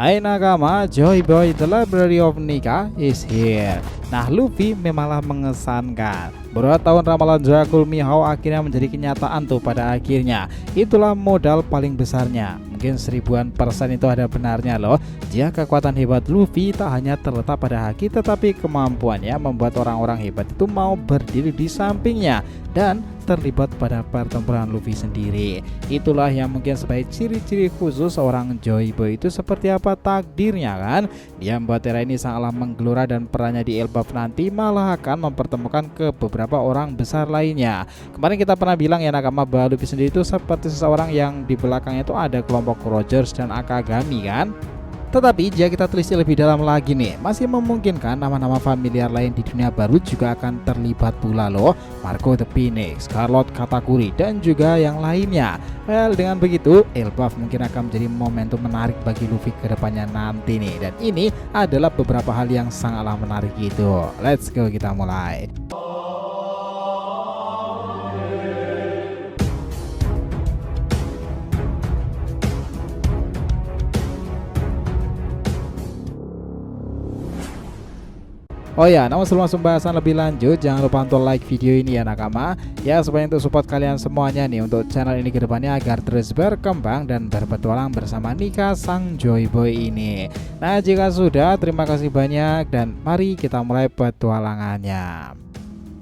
Hai nakama, Joy Boy The Library of Nika is here. Nah, Luffy memanglah mengesankan. Beberapa tahun ramalan Dracul Mihawk akhirnya menjadi kenyataan tuh pada akhirnya. Itulah modal paling besarnya. Mungkin 1000% itu ada benarnya loh. Jika kekuatan hebat Luffy tak hanya terletak pada haki, tetapi kemampuannya membuat orang-orang hebat itu mau berdiri di sampingnya dan terlibat pada pertempuran Luffy sendiri. Itulah yang mungkin sebagai ciri-ciri khusus seorang Joy Boy itu seperti apa takdirnya kan. Dia membuat era ini sangatlah menggelora dan perannya di Elbaf nanti malah akan mempertemukan ke beberapa orang besar lainnya. Kemarin kita pernah bilang ya nakama bahwa Luffy sendiri itu seperti seseorang yang di belakangnya itu ada kelompok Rogers dan Akagami kan. Tetapi jika kita telisik lebih dalam lagi nih, masih memungkinkan nama-nama familiar lain di dunia baru juga akan terlibat pula loh. Marco the Phoenix, Scarlet Katakuri, dan juga yang lainnya. Well, dengan begitu, Elbaf mungkin akan menjadi momentum menarik bagi Luffy ke depannya nanti nih. Dan ini adalah beberapa hal yang sangatlah menarik gitu. Let's go, kita mulai. Oh ya, namun sebelum langsung bahasan lebih lanjut, jangan lupa untuk like video ini ya nakama. Ya, supaya untuk support kalian semuanya nih untuk channel ini ke depannya agar terus berkembang dan berpetualang bersama Nika sang Joy Boy ini. Nah, jika sudah, terima kasih banyak dan mari kita mulai petualangannya.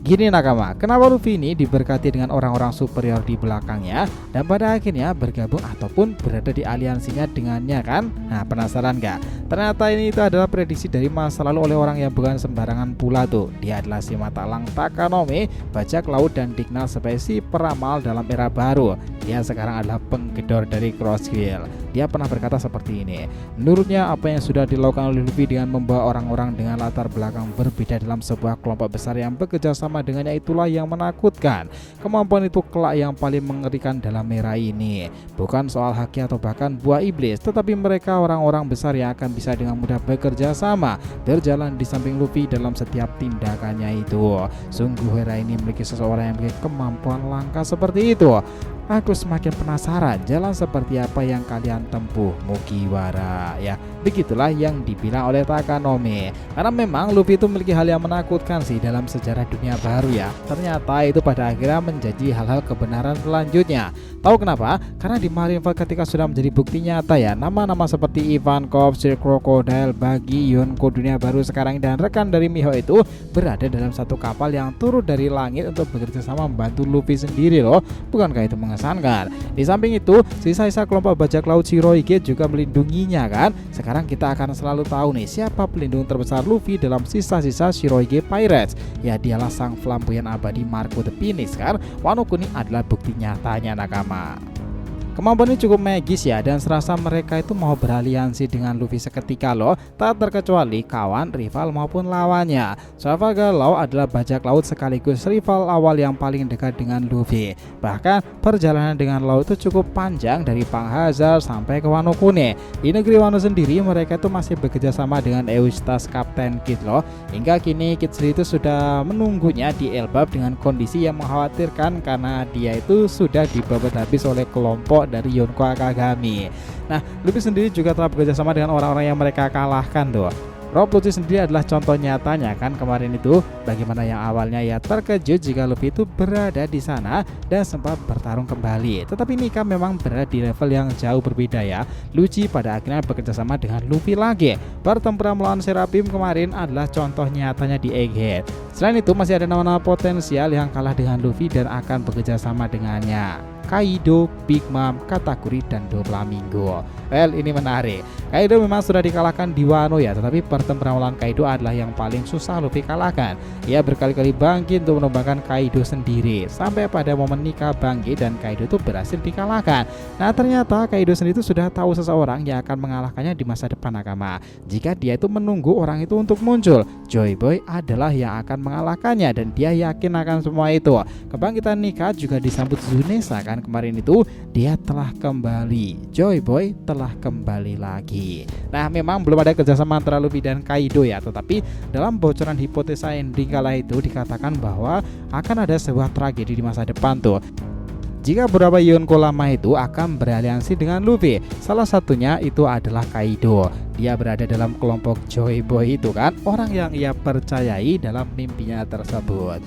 Gini nakama, kenapa Luffy ini diberkati dengan orang-orang superior di belakangnya dan pada akhirnya bergabung ataupun berada di aliansinya dengannya kan? Nah, penasaran gak? Ternyata ini itu adalah prediksi dari masa lalu oleh orang yang bukan sembarangan pula tuh. Dia adalah si Matalang Takanome, bajak laut dan dikenal sebagai si peramal dalam era baru. Dia sekarang adalah penggedor dari Crosshill. Dia pernah berkata seperti ini. Menurutnya apa yang sudah dilakukan oleh Luffy dengan membawa orang-orang dengan latar belakang berbeda dalam sebuah kelompok besar yang bekerja sama dengannya itulah yang menakutkan. Kemampuan itu kelak yang paling mengerikan dalam era ini. Bukan soal haki atau bahkan buah iblis, tetapi mereka orang-orang besar yang akan bisa dengan mudah bekerja sama, berjalan di samping Luffy dalam setiap tindakannya itu. Sungguh era ini memiliki seseorang yang memiliki kemampuan langka seperti itu. Aku semakin penasaran jalan seperti apa yang kalian tempuh Mugiwara ya. Begitulah yang dibilang oleh Takanome. Karena memang Luffy itu memiliki hal yang menakutkan sih dalam sejarah dunia baru ya. Ternyata itu pada akhirnya menjadi hal-hal kebenaran selanjutnya. Tahu kenapa? Karena di Marineford ketika sudah menjadi bukti nyata ya, nama-nama seperti Ivankov, Sir Crocodile, Buggy, Yonko dunia baru sekarang dan rekan dari Mihawk itu berada dalam satu kapal yang turun dari langit untuk bekerja sama membantu Luffy sendiri loh. Bukankah itu mengesankan? Di samping itu, sisa-sisa kelompok bajak laut Shirohige juga melindunginya kan. Sekarang kita akan selalu tahu nih siapa pelindung terbesar Luffy dalam sisa-sisa Shirohige Pirates. Ya, dialah sang flamboyan abadi Marco the Phoenix kan. Wano Kuni adalah bukti nyatanya nakama. Kemampuan ini cukup magis ya dan serasa mereka itu mau beraliansi dengan Luffy seketika loh, tak terkecuali kawan, rival maupun lawannya. Trafalgar Law adalah bajak laut sekaligus rival awal yang paling dekat dengan Luffy. Bahkan perjalanan dengan Law itu cukup panjang dari Pang Hazard sampai ke Wano Kuni. Di negeri Wano sendiri mereka itu masih bekerja sama dengan Eustace Kapten Kid loh. Hingga kini Kid sendiri itu sudah menunggunya di Elbaf dengan kondisi yang mengkhawatirkan karena dia itu sudah dibabat habis oleh kelompok dari Yonko Akagami. Nah, Luffy sendiri juga telah bekerja sama dengan orang-orang yang mereka kalahkan tuh. Rob Lucci sendiri adalah contoh nyatanya kan kemarin itu bagaimana yang awalnya ya terkejut jika Luffy itu berada di sana dan sempat bertarung kembali. Tetapi Nika memang berada di level yang jauh berbeda ya. Lucci pada akhirnya bekerja sama dengan Luffy lagi. Pertempuran melawan Seraphim kemarin adalah contoh nyatanya di Egghead. Selain itu masih ada nama-nama potensial yang kalah dengan Luffy dan akan bekerja sama dengannya. Kaido, Big Mom, Katakuri, dan Doflamingo. Well, ini menarik. Kaido memang sudah dikalahkan di Wano ya, tetapi pertempuran melawan Kaido adalah yang paling susah Luffy kalahkan. Ia berkali-kali bangkit untuk menumbangkan Kaido sendiri, sampai pada momen Nika bangkit dan Kaido itu berhasil dikalahkan. Nah, ternyata Kaido sendiri itu sudah tahu seseorang yang akan mengalahkannya di masa depan nakama. Jika dia itu menunggu orang itu untuk muncul, Joy Boy adalah yang akan mengalahkannya dan dia yakin akan semua itu. Kebangkitan Nika juga disambut Zunesa kan kemarin itu dia telah kembali. Joy Boy telah kembali lagi. Nah, memang belum ada kerjasama antara Luffy dan Kaido ya, tetapi dalam bocoran hipotesa ending kala itu dikatakan bahwa akan ada sebuah tragedi di masa depan tuh. jika beberapa Yonko lama itu akan beraliansi dengan Luffy. Salah satunya itu adalah Kaido. Dia berada dalam kelompok Joy Boy itu kan, orang yang ia percayai dalam mimpinya tersebut.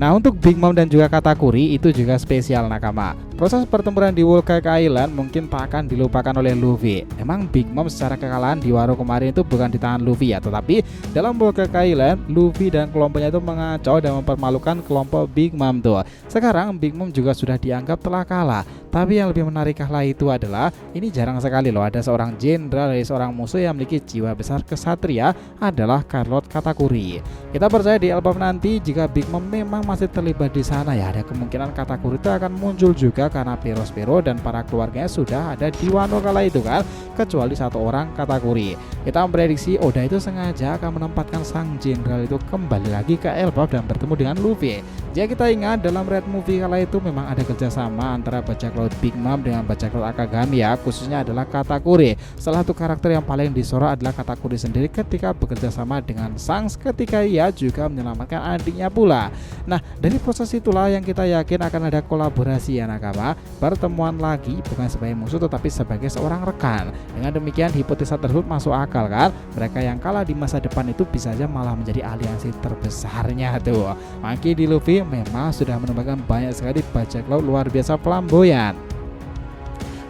Nah, untuk Big Mom dan juga Katakuri itu juga spesial nakama. Proses pertempuran di Whole Cake Island mungkin tak akan dilupakan oleh Luffy. Emang Big Mom secara kekalahan di Wano kemarin itu bukan di tangan Luffy ya, tetapi dalam Whole Cake Island Luffy dan kelompoknya itu mengacau dan mempermalukan kelompok Big Mom tuh. Sekarang Big Mom juga sudah dianggap telah kalah. Tapi yang lebih menarik kala itu adalah ini jarang sekali loh ada seorang jenderal dari seorang musuh yang memiliki jiwa besar kesatria adalah Carrot Katakuri. Kita percaya di album nanti jika Big Mom memang masih terlibat di sana ya, ada kemungkinan Katakuri itu akan muncul juga karena Perospero dan para keluarganya sudah ada di Wano kala itu kan, kecuali satu orang Katakuri. Kita memprediksi Oda itu sengaja akan menempatkan sang jenderal itu kembali lagi ke Elbaf dan bertemu dengan Luffy. Jika kita ingat dalam Red Movie kala itu memang ada kerjasama antara bajak laut Big Mom dengan bajak laut Akagami ya, khususnya adalah Katakuri. Salah satu karakter yang paling disorot adalah Katakuri sendiri ketika bekerja sama dengan Shanks ketika ia juga menyelamatkan adiknya pula. Nah, dari proses itulah yang kita yakin akan ada kolaborasi ya nakama, pertemuan lagi bukan sebagai musuh tetapi sebagai seorang rekan. Dengan demikian hipotesa tersebut masuk akal kan, mereka yang kalah di masa depan itu bisa saja malah menjadi aliansi terbesarnya tuh. Maki di Luffy memang sudah menemukan banyak sekali bajak laut luar biasa flamboyan.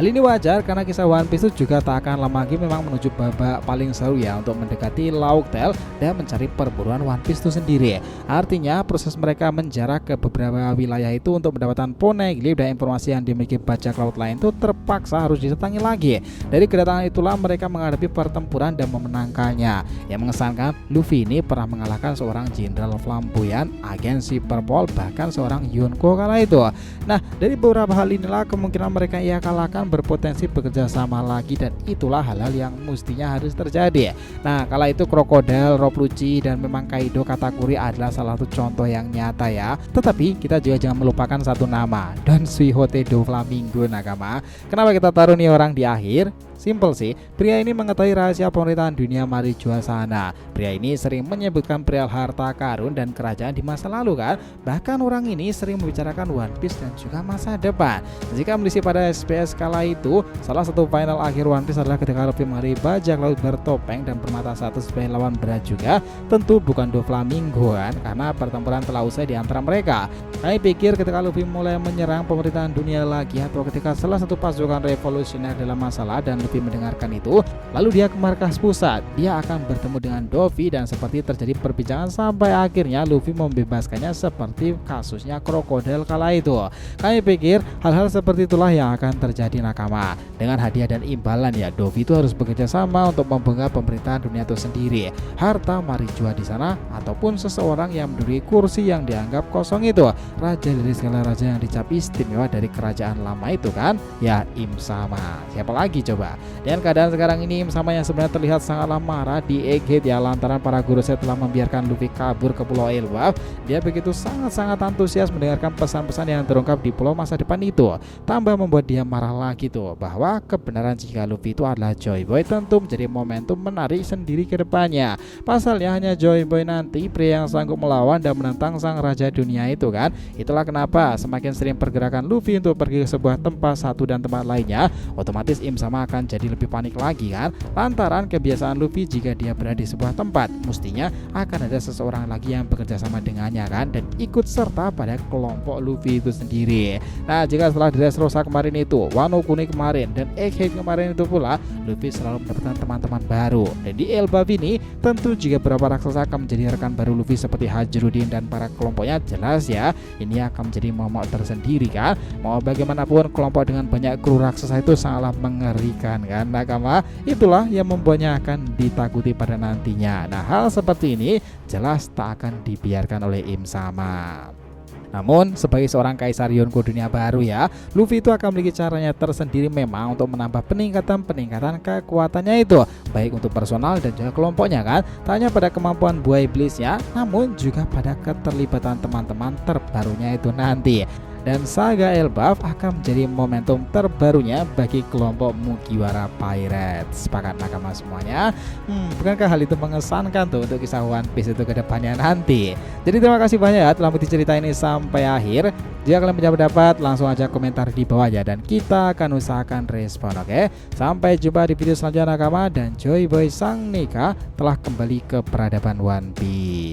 Hal ini wajar karena kisah One Piece itu juga tak akan lama lagi memang menuju babak paling seru ya untuk mendekati Laugh-Tale dan mencari perburuan One Piece itu sendiri. Artinya proses mereka menjarah ke beberapa wilayah itu untuk mendapatkan poneglyph dan informasi yang dimiliki bajak laut lain itu terpaksa harus didatangi lagi. Dari kedatangan itulah mereka menghadapi pertempuran dan memenangkannya. Yang mengesankan Luffy ini pernah mengalahkan seorang jenderal flamboyan, agen si Purple, bahkan seorang Yonko kala itu. Nah, dari beberapa hal inilah kemungkinan mereka ia kalahkan berpotensi bekerja sama lagi dan itulah hal-hal yang mestinya harus terjadi. Nah, kala itu Crocodile, Rob Lucci dan memang Kaido Katakuri adalah salah satu contoh yang nyata ya. Tetapi kita juga jangan melupakan satu nama, Don Quixote do Flamingo nakama. Kenapa kita taruh nih orang di akhir? Simpel sih, pria ini mengetahui rahasia pemerintahan dunia Marijoa sana. Pria ini sering menyebutkan perihal harta karun dan kerajaan di masa lalu kan. Bahkan orang ini sering membicarakan One Piece dan juga masa depan. Jika melisi pada SPS kala itu, salah satu final akhir One Piece adalah ketika Luffy menghadapi bajak laut bertopeng dan bermata satu sebagai lawan berat juga. Tentu bukan Doflamingo kan, karena pertempuran telah usai di antara mereka. Kami pikir ketika Luffy mulai menyerang pemerintahan dunia lagi atau ketika salah satu pasukan revolusioner dalam masalah dan Luffy mendengarkan itu, lalu dia ke markas pusat. Dia akan bertemu dengan Dovi dan seperti terjadi perbincangan sampai akhirnya Luffy membebaskannya seperti kasusnya Crocodile kala itu. Kami pikir hal-hal seperti itulah yang akan terjadi nakama. Dengan hadiah dan imbalan ya, Dovi itu harus bekerja sama untuk membongkar pemerintahan dunia itu sendiri. Harta Marijoa di sana ataupun seseorang yang menduduki kursi yang dianggap kosong itu, raja dari segala raja yang dicap istimewa dari kerajaan lama itu kan, ya Im Sama. Siapa lagi coba? Dan keadaan sekarang ini Im Sama yang sebenarnya terlihat sangatlah marah di Egghead ya lantaran para guru saya telah membiarkan Luffy kabur ke Pulau Elbaf. Dia begitu sangat-sangat antusias mendengarkan pesan-pesan yang terungkap di pulau masa depan itu. Tambah membuat dia marah lagi tuh bahwa kebenaran jika Luffy itu adalah Joy Boy tentu menjadi momentum menarik sendiri ke depannya. Pasalnya hanya Joy Boy nanti pria yang sanggup melawan dan menentang sang raja dunia itu kan. Itulah kenapa semakin sering pergerakan Luffy untuk pergi ke sebuah tempat satu dan tempat lainnya, otomatis Im Sama akan jadi lebih panik lagi kan, lantaran kebiasaan Luffy jika dia berada di sebuah tempat mestinya akan ada seseorang lagi yang bekerja sama dengannya kan, dan ikut serta pada kelompok Luffy itu sendiri. Nah, jika setelah Dressrosa kemarin itu, Wano Kuni kemarin, dan Egghead kemarin itu pula, Luffy selalu mendapatkan teman-teman baru. Dan di Elbaf ini tentu jika beberapa raksasa akan menjadi rekan baru Luffy seperti Hajrudin dan para kelompoknya, jelas ya ini akan menjadi momok tersendiri kan. Mau bagaimanapun kelompok dengan banyak kru raksasa itu sangatlah mengerikan kan nakama. Itulah yang membuatnya akan ditakuti pada nantinya. Nah, hal seperti ini jelas tak akan dibiarkan oleh Im Sama. Namun sebagai seorang kaisar Yonko dunia baru ya, Luffy itu akan memiliki caranya tersendiri memang untuk menambah peningkatan kekuatannya itu, baik untuk personal dan juga kelompoknya kan. Tak hanya pada kemampuan buah iblisnya, namun juga pada keterlibatan teman-teman terbarunya itu nanti. dan saga Elbaf akan menjadi momentum terbarunya bagi kelompok Mugiwara Pirates. Sepakat nakama semuanya? Bukankah hal itu mengesankan tuh untuk kisah One Piece itu ke depannya nanti? Jadi terima kasih banyak ya telah mengikuti cerita ini sampai akhir. Jika kalian punya pendapat, langsung aja komentar di bawah ya, dan kita akan usahakan respon, oke? Sampai jumpa di video selanjutnya nakama, dan Joy Boy Sang Nika telah kembali ke peradaban One Piece.